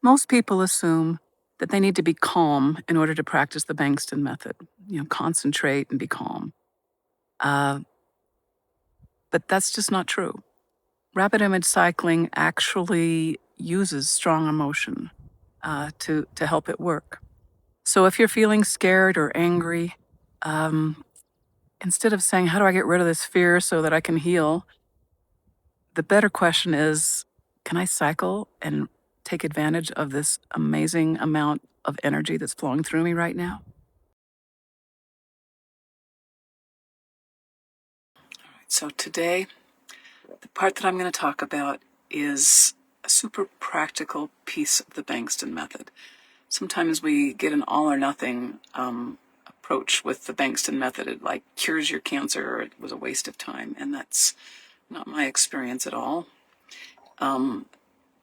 Most people assume that they need to be calm in order to practice the Bengston Method, concentrate and be calm. Uh, but that's just not true. Rapid image cycling actually uses strong emotion to help it work. So if you're feeling scared or angry, um, instead of saying, how do I get rid of this fear so that I can heal? The better question is, can I cycle and take advantage of this amazing amount of energy that's flowing through me right now? So today, the part that I'm going to talk about is a super practical piece of the Bengston Method. Sometimes we get an all or nothing approach with the Bengston Method. It like cures your cancer, or it was a waste of time, and that's not my experience at all.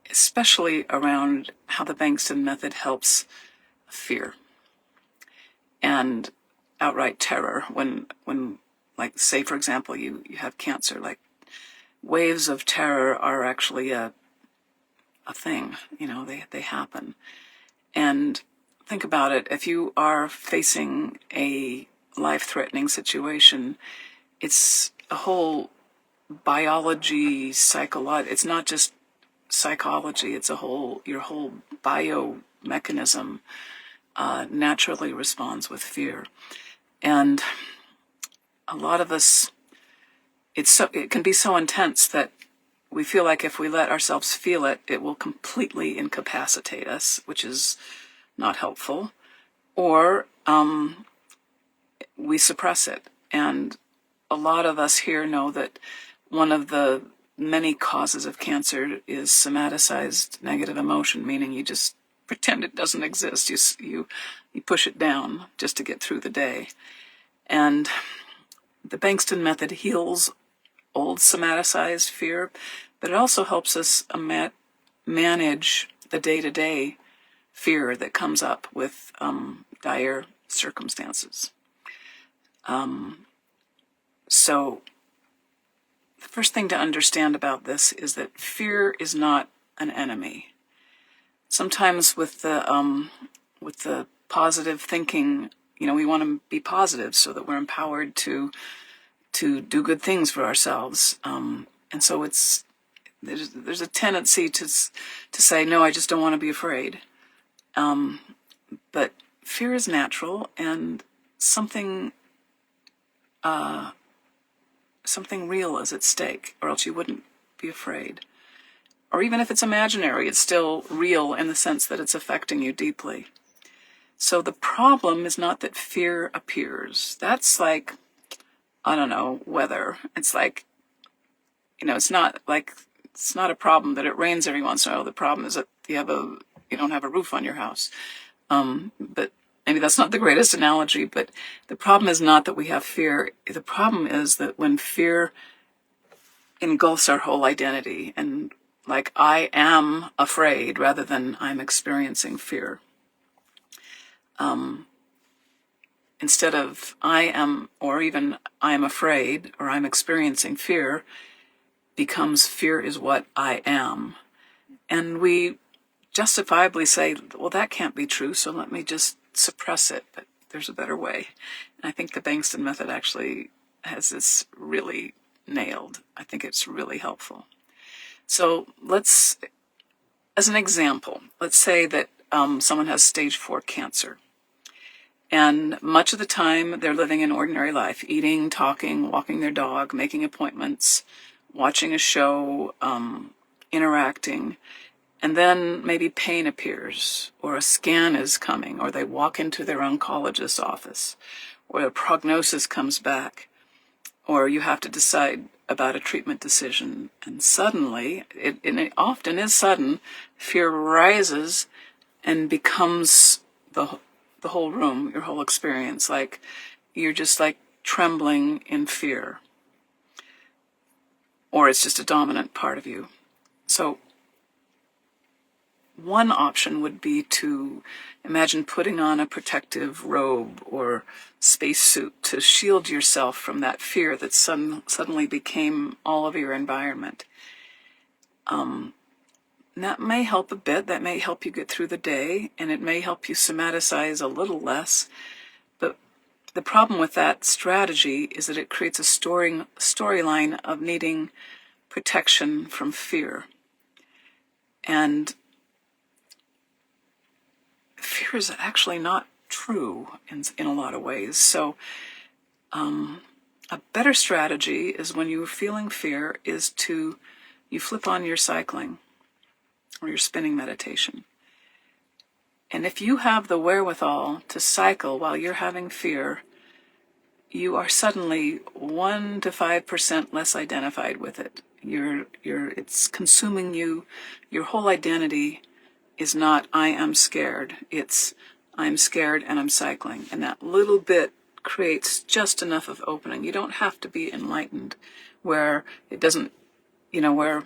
Especially around how the Bengston Method helps fear and outright terror when like, say, for example, you have cancer. Like, waves of terror are actually a thing. They happen. And think about it. If you are facing a life-threatening situation, it's a whole biology, psychology. It's not just psychology. It's your whole biomechanism naturally responds with fear. And a lot of us, it can be so intense that we feel like if we let ourselves feel it, it will completely incapacitate us, which is not helpful. Or we suppress it. And a lot of us here know that one of the many causes of cancer is somaticized negative emotion, meaning you just pretend it doesn't exist. You push it down just to get through the day. And the Bengston Method heals old somaticized fear, but it also helps us manage the day-to-day fear that comes up with dire circumstances. So the first thing to understand about this is that fear is not an enemy. Sometimes with the positive thinking, we want to be positive so that we're empowered to do good things for ourselves. And so there's a tendency to say, no, I just don't want to be afraid. But fear is natural, and something real is at stake, or else you wouldn't be afraid. Or even if it's imaginary, it's still real in the sense that it's affecting you deeply. So the problem is not that fear appears. That's like, I don't know, weather. It's like, it's not a problem that it rains every once in a while. The problem is that you don't have a roof on your house. But maybe that's not the greatest analogy, but the problem is not that we have fear. The problem is that when fear engulfs our whole identity, and like, I am afraid rather than I'm experiencing fear. Instead of I am, or even I am afraid, or I'm experiencing fear, becomes fear is what I am. And we justifiably say, well, that can't be true, so let me just suppress it. But there's a better way. And I think the Bengston Method actually has this really nailed. I think it's really helpful. So as an example, let's say that someone has stage 4 cancer. And much of the time they're living an ordinary life, eating, talking, walking their dog, making appointments, watching a show, interacting. And then maybe pain appears, or a scan is coming, or they walk into their oncologist's office, or a prognosis comes back, or you have to decide about a treatment decision. And suddenly, and it often is sudden, fear rises and becomes the whole room, your whole experience. Like, you're just like trembling in fear, or it's just a dominant part of you. So one option would be to imagine putting on a protective robe or spacesuit to shield yourself from that fear that suddenly became all of your environment. that may help a bit. That may help you get through the day, and it may help you somaticize a little less. But the problem with that strategy is that it creates a storyline of needing protection from fear. And fear is actually not true in a lot of ways. So a better strategy is when you're feeling fear is you flip on your cycling or your spinning meditation. And if you have the wherewithal to cycle while you're having fear, you are suddenly 1 to 5% less identified with it. It's consuming you. Your whole identity is not I am scared. It's I'm scared and I'm cycling. And that little bit creates just enough of opening. You don't have to be enlightened where it doesn't, where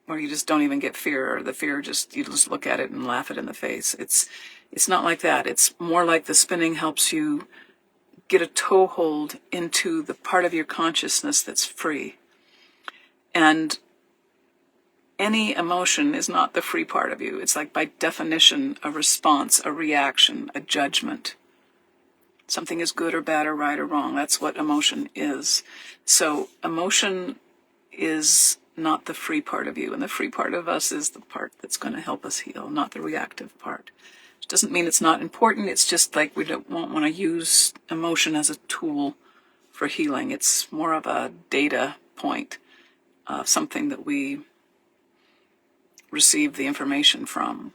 you just don't even get fear, or the fear you just look at it and laugh it in the face. It's not like that. It's more like the spinning helps you get a toehold into the part of your consciousness that's free. And any emotion is not the free part of you. It's like by definition a response, a reaction, a judgment. Something is good or bad or right or wrong. That's what emotion is. So emotion is not the free part of you. And the free part of us is the part that's going to help us heal, not the reactive part. It doesn't mean it's not important. It's just like we don't want to use emotion as a tool for healing. It's more of a data point, something that we receive the information from.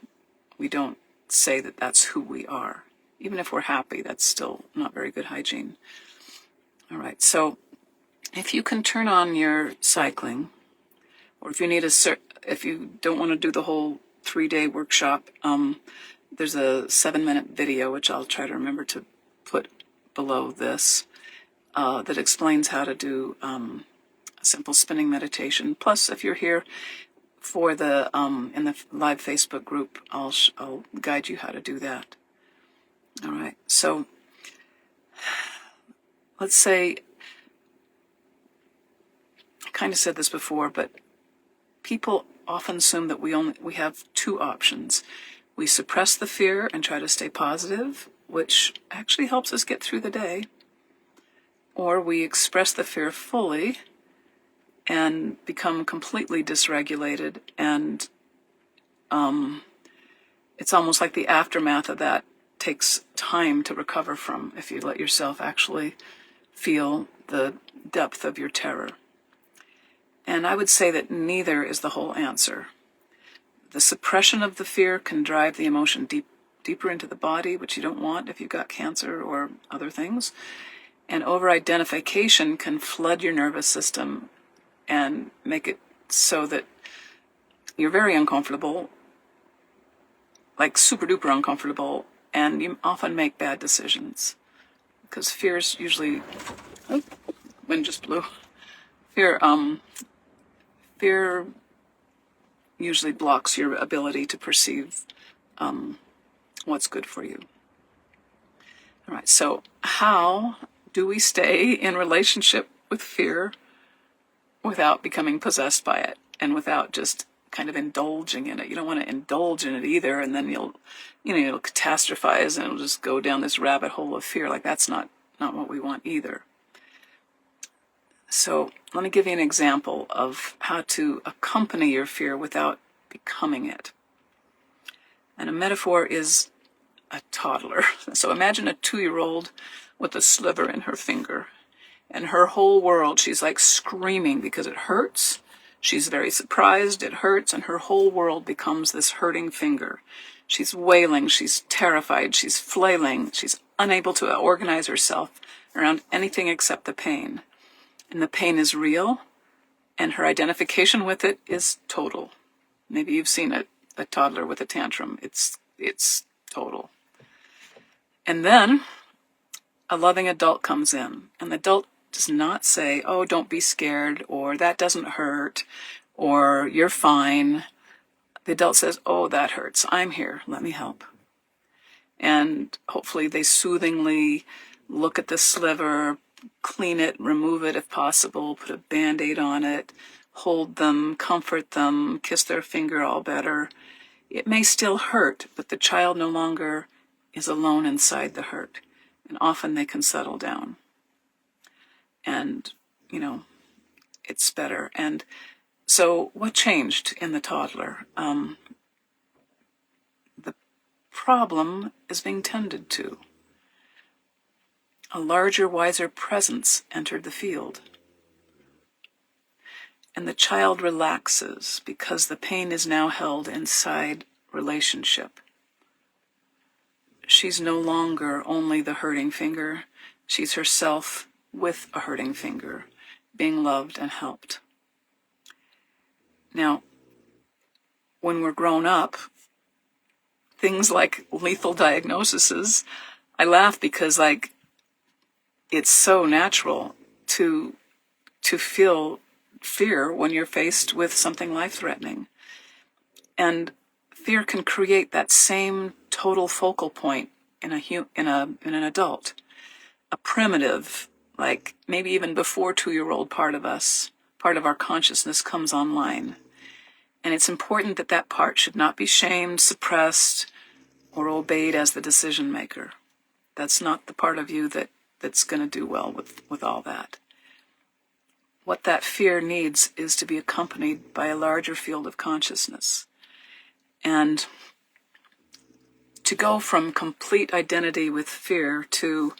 We don't say that that's who we are. Even if we're happy, that's still not very good hygiene. All right, so if you can turn on your cycling, or if you don't want to do the whole 3-day workshop, there's a 7-minute video, which I'll try to remember to put below this, that explains how to do a simple spinning meditation. Plus, if you're here for the in the live Facebook group, I'll guide you how to do that. All right, so let's say, I kind of said this before, but people often assume that we have 2 options. We suppress the fear and try to stay positive, which actually helps us get through the day, or we express the fear fully and become completely dysregulated, and it's almost like the aftermath of that takes time to recover from if you let yourself actually feel the depth of your terror. And I would say that neither is the whole answer. The suppression of the fear can drive the emotion deeper into the body, which you don't want if you've got cancer or other things. And over-identification can flood your nervous system and make it so that you're very uncomfortable, like super-duper uncomfortable, and you often make bad decisions. Because fear's usually... Oh, wind just blew. Fear usually blocks your ability to perceive what's good for you. All right, so how do we stay in relationship with fear without becoming possessed by it and without just kind of indulging in it? You don't want to indulge in it either, and then you'll catastrophize and it'll just go down this rabbit hole of fear. Like, that's not what we want either. So let me give you an example of how to accompany your fear without becoming it. And a metaphor is a toddler. So imagine a 2-year-old with a sliver in her finger. And her whole world, she's like screaming because it hurts. She's very surprised, it hurts, and her whole world becomes this hurting finger. She's wailing, she's terrified, she's flailing, she's unable to organize herself around anything except the pain. And the pain is real, and her identification with it is total. Maybe you've seen a toddler with a tantrum. It's total. And then a loving adult comes in, and the adult does not say, oh, don't be scared, or that doesn't hurt, or you're fine. The adult says, oh, that hurts. I'm here. Let me help. And hopefully they soothingly look at the sliver, clean it, remove it if possible, put a Band-Aid on it, hold them, comfort them, kiss their finger all better. It may still hurt, but the child no longer is alone inside the hurt. And often they can settle down. And, it's better. And so what changed in the toddler? The problem is being tended to. A larger, wiser presence entered the field. And the child relaxes because the pain is now held inside relationship. She's no longer only the hurting finger. She's herself with a hurting finger, being loved and helped. Now, when we're grown up, things like lethal diagnoses, I laugh because it's so natural to feel fear when you're faced with something life-threatening. And fear can create that same total focal point in an adult. A primitive, maybe even before 2-year-old part of our consciousness comes online. And it's important that part should not be shamed, suppressed, or obeyed as the decision maker. That's not the part of you that's going to do well with all that. What that fear needs is to be accompanied by a larger field of consciousness. And to go from complete identity with fear to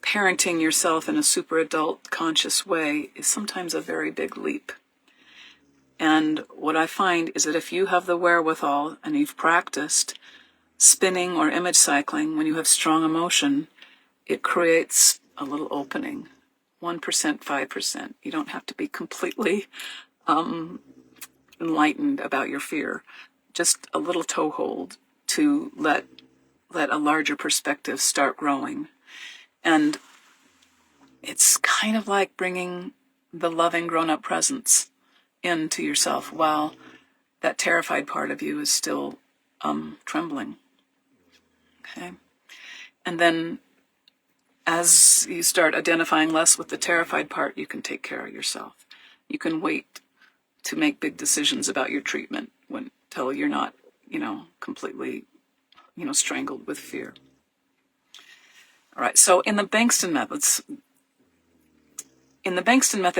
parenting yourself in a super adult conscious way is sometimes a very big leap. And what I find is that if you have the wherewithal and you've practiced spinning or image cycling when you have strong emotion, it creates a little opening. 1%, 5%. You don't have to be completely enlightened about your fear. Just a little toehold to let a larger perspective start growing. And it's kind of like bringing the loving grown-up presence into yourself while that terrified part of you is still trembling. Okay? And then as you start identifying less with the terrified part, you can take care of yourself. You can wait to make big decisions about your treatment until you're not, completely, strangled with fear. All right, so in the Bengston Method,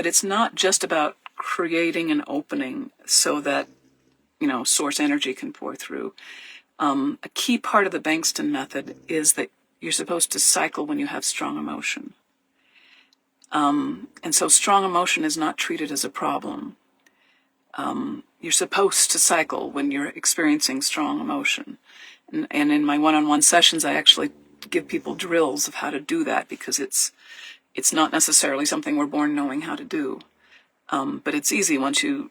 it's not just about creating an opening so that, source energy can pour through. A key part of the Bengston Method is that you're supposed to cycle when you have strong emotion. And so strong emotion is not treated as a problem. You're supposed to cycle when you're experiencing strong emotion. And in my one-on-one sessions, I actually give people drills of how to do that because it's not necessarily something we're born knowing how to do. But it's easy once you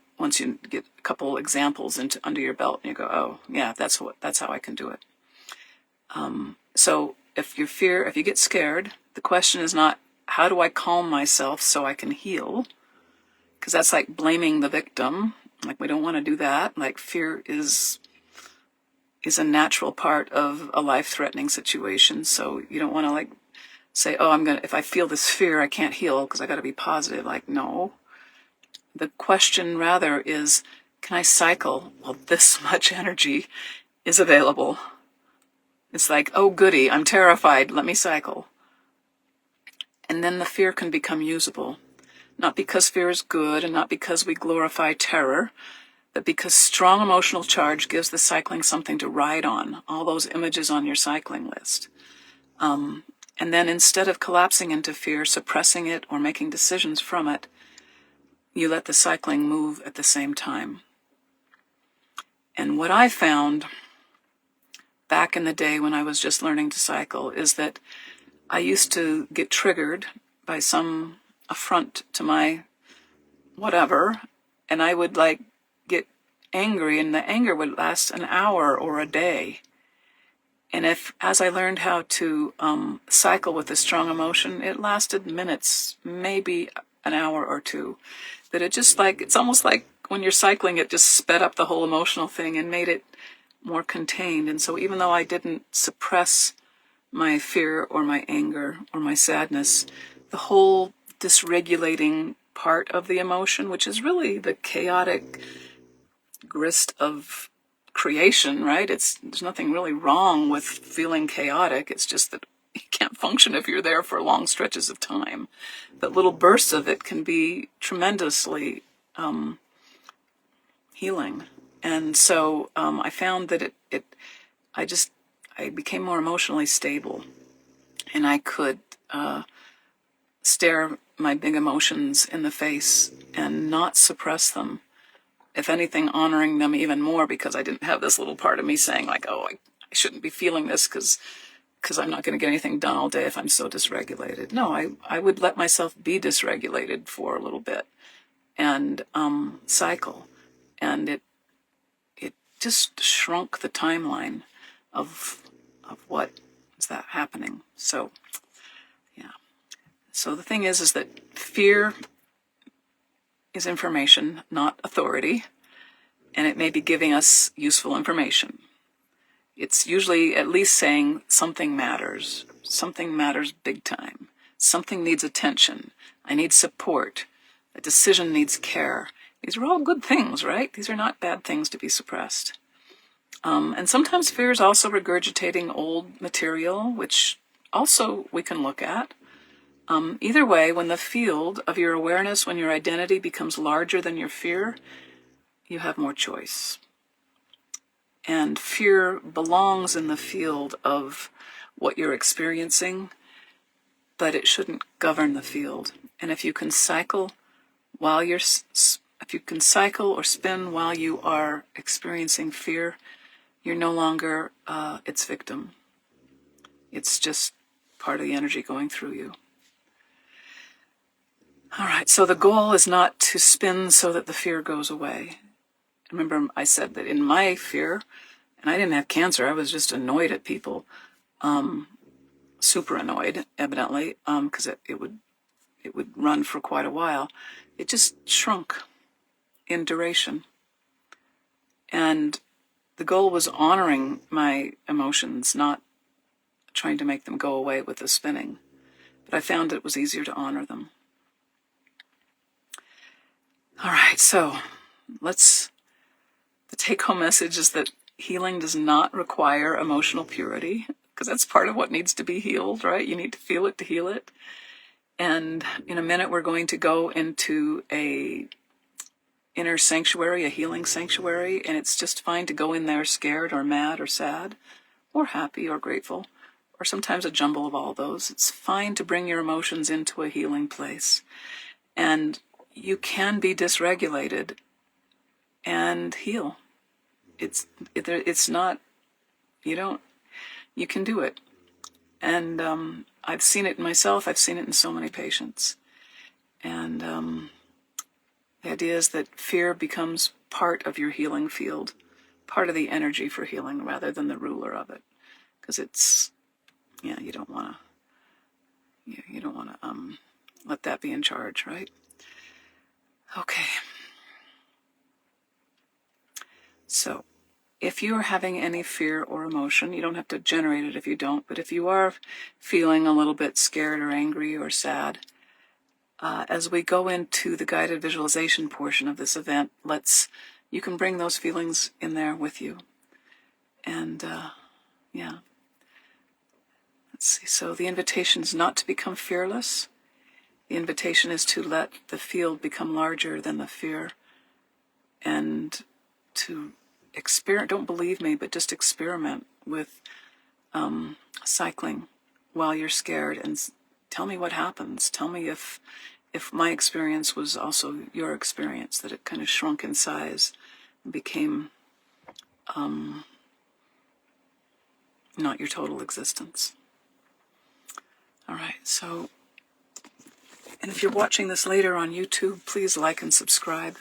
get a couple examples under your belt and you go, oh yeah, that's how I can do it. So if you get scared, the question is not how do I calm myself so I can heal? Because that's like blaming the victim. We don't want to do that. Fear is a natural part of a life-threatening situation. So you don't want to say, oh, if I feel this fear, I can't heal because I got to be positive. No. The question rather is, can I cycle? Well, this much energy is available. It's oh goody, I'm terrified, let me cycle. And then the fear can become usable. Not because fear is good and not because we glorify terror, but because strong emotional charge gives the cycling something to ride on, all those images on your cycling list. And then instead of collapsing into fear, suppressing it, or making decisions from it, you let the cycling move at the same time. And what I found back in the day when I was just learning to cycle is that I used to get triggered by some affront to my whatever, and I would get angry, and the anger would last an hour or a day. And as I learned how to cycle with a strong emotion, it lasted minutes, maybe an hour or two. That it just it's almost like when you're cycling, it just sped up the whole emotional thing and made it more contained. And so even though I didn't suppress my fear or my anger or my sadness, the whole dysregulating part of the emotion, which is really the chaotic grist of creation, right? There's nothing really wrong with feeling chaotic. It's just that you can't function if you're there for long stretches of time. But little bursts of it can be tremendously healing. And so I found that I became more emotionally stable, and I could stare my big emotions in the face and not suppress them. If anything, honoring them even more, because I didn't have this little part of me saying like, oh, I shouldn't be feeling this because I'm not going to get anything done all day if I'm so dysregulated. No, I would let myself be dysregulated for a little bit and cycle. And it just shrunk the timeline of what is that happening. So, yeah. So the thing is that fear is information, not authority, and it may be giving us useful information. It's usually at least saying something matters big time. Something needs attention. I need support. A decision needs care. These are all good things, right? These are not bad things to be suppressed. And sometimes fear is also regurgitating old material, which also we can look at. Either way, when the field of your awareness, when your identity becomes larger than your fear, you have more choice. And fear belongs in the field of what you're experiencing, but it shouldn't govern the field. And if you can cycle or spin while you are experiencing fear, you're no longer its victim. It's just part of the energy going through you. All right, so the goal is not to spin so that the fear goes away. Remember, I said that in my fear, and I didn't have cancer, I was just annoyed at people, super annoyed, evidently, because it would run for quite a while. It just shrunk in duration. And the goal was honoring my emotions, not trying to make them go away with the spinning. But I found it was easier to honor them. All right, so the take-home message is that healing does not require emotional purity, because that's part of what needs to be healed, right? You need to feel it to heal it. And in a minute, we're going to go into a inner sanctuary, a healing sanctuary, and it's just fine to go in there scared or mad or sad or happy or grateful, or sometimes a jumble of all those. It's fine to bring your emotions into a healing place. And you can be dysregulated and heal. It's not, you can do it. And I've seen it in myself. I've seen it in so many patients. And the idea is that fear becomes part of your healing field, part of the energy for healing rather than the ruler of it. Because you don't want to let that be in charge, right? Okay. So, if you are having any fear or emotion, you don't have to generate it if you don't, but if you are feeling a little bit scared or angry or sad, as we go into the guided visualization portion of this event, you can bring those feelings in there with you. And, let's see. So the invitation is not to become fearless. The invitation is to let the field become larger than the fear, and to don't believe me, but just experiment with cycling while you're scared, and tell me what happens. Tell me if my experience was also your experience, that it kind of shrunk in size and became not your total existence. All right, so, and if you're watching this later on YouTube, please like and subscribe.